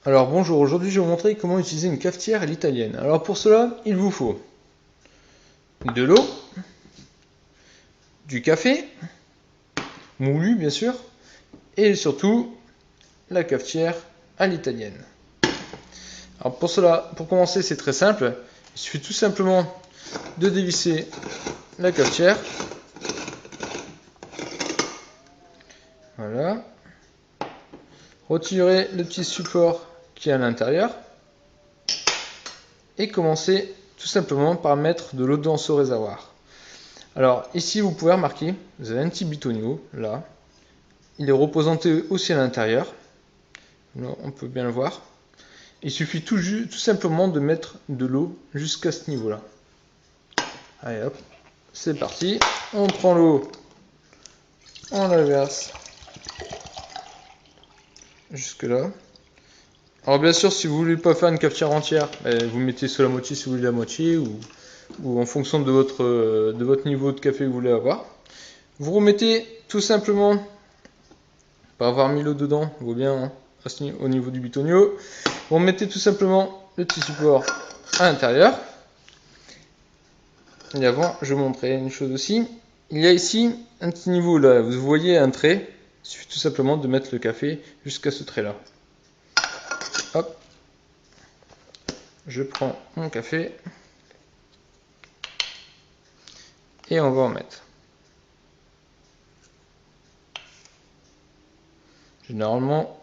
Alors bonjour, aujourd'hui je vais vous montrer comment utiliser une cafetière à l'italienne. Alors pour cela, il vous faut de l'eau, du café, moulu bien sûr, et surtout la cafetière à l'italienne. Alors pour cela, pour commencer c'est très simple, il suffit tout simplement de dévisser la cafetière. Voilà. Retirer le petit support qui est à l'intérieur et commencer tout simplement par mettre de l'eau dans ce réservoir. Alors ici vous pouvez remarquer, vous avez un petit bitonio là, il est représenté aussi à l'intérieur, on peut bien le voir. Il suffit tout simplement de mettre de l'eau jusqu'à ce niveau là. Allez hop, c'est parti, on prend l'eau, on la verse jusque là. Alors bien sûr si vous voulez pas faire une cafetière entière, vous mettez sur la moitié si vous voulez la moitié ou en fonction de votre niveau de café que vous voulez avoir. Vous remettez tout simplement, pas avoir mis l'eau dedans, vaut bien hein, au niveau du bitonio. Vous remettez tout simplement le petit support à l'intérieur. Et avant, je vais vous montrer une chose aussi. Il y a ici un petit niveau là, vous voyez un trait. Il suffit tout simplement de mettre le café jusqu'à ce trait là. Hop. Je prends mon café. Et on va en mettre. Généralement,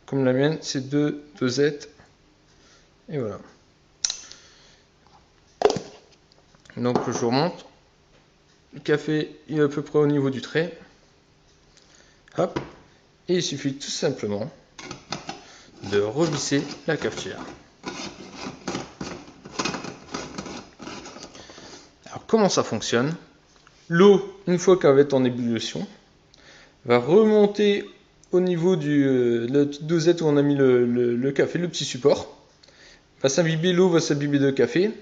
comme la mienne, c'est 2 dosettes. Et voilà. Donc je remonte. Le café est à peu près au niveau du trait. Hop. Et il suffit tout simplement de revisser la cafetière. Alors comment ça fonctionne? L'eau, une fois qu'elle va être en ébullition, va remonter au niveau de la petite dosette où on a mis le café, le petit support. Va s'imbiber, l'eau va s'imbiber de café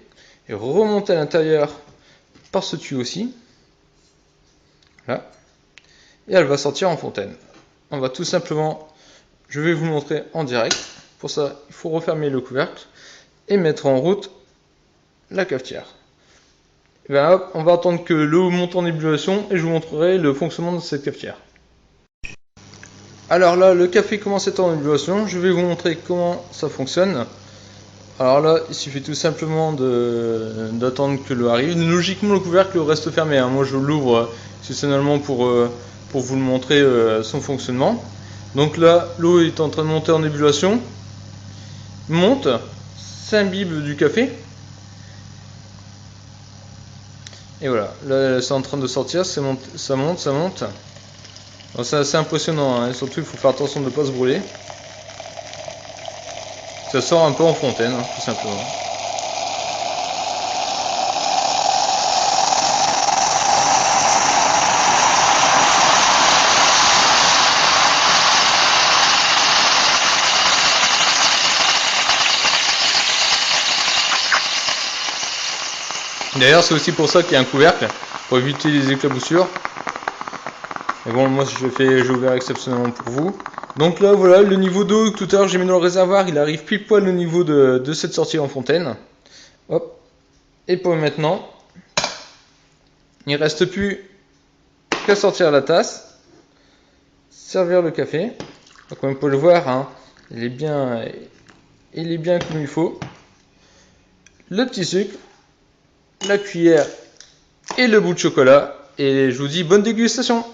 et remonter à l'intérieur par ce tuyau-ci. Là. Et elle va sortir en fontaine. On va tout simplement, je vais vous le montrer en direct. Pour ça, il faut refermer le couvercle et mettre en route la cafetière. Et bien hop, on va attendre que l'eau monte en ébullition et je vous montrerai le fonctionnement de cette cafetière. Alors là, le café commence à être en ébullition. Je vais vous montrer comment ça fonctionne. Alors là, il suffit tout simplement d'attendre que l'eau arrive. Logiquement, le couvercle reste fermé. Hein. Moi, je l'ouvre exceptionnellement pour vous le montrer son fonctionnement. Donc là, l'eau est en train de monter en ébullition. Monte, s'imbibe du café. Et voilà, là, c'est en train de sortir. Ça monte, ça monte. C'est assez impressionnant. Hein. Et surtout, il faut faire attention de ne pas se brûler. Ça sort un peu en fontaine, hein, tout simplement. D'ailleurs, c'est aussi pour ça qu'il y a un couvercle, pour éviter les éclaboussures. Mais bon, moi j'ai ouvert exceptionnellement pour vous. Donc là, voilà, le niveau d'eau que tout à l'heure j'ai mis dans le réservoir, il arrive pile poil au niveau de cette sortie en fontaine. Hop. Et pour maintenant, il ne reste plus qu'à sortir la tasse, servir le café. Donc comme vous pouvez le voir, hein, il est bien comme il faut. Le petit sucre, la cuillère et le bout de chocolat. Et je vous dis bonne dégustation!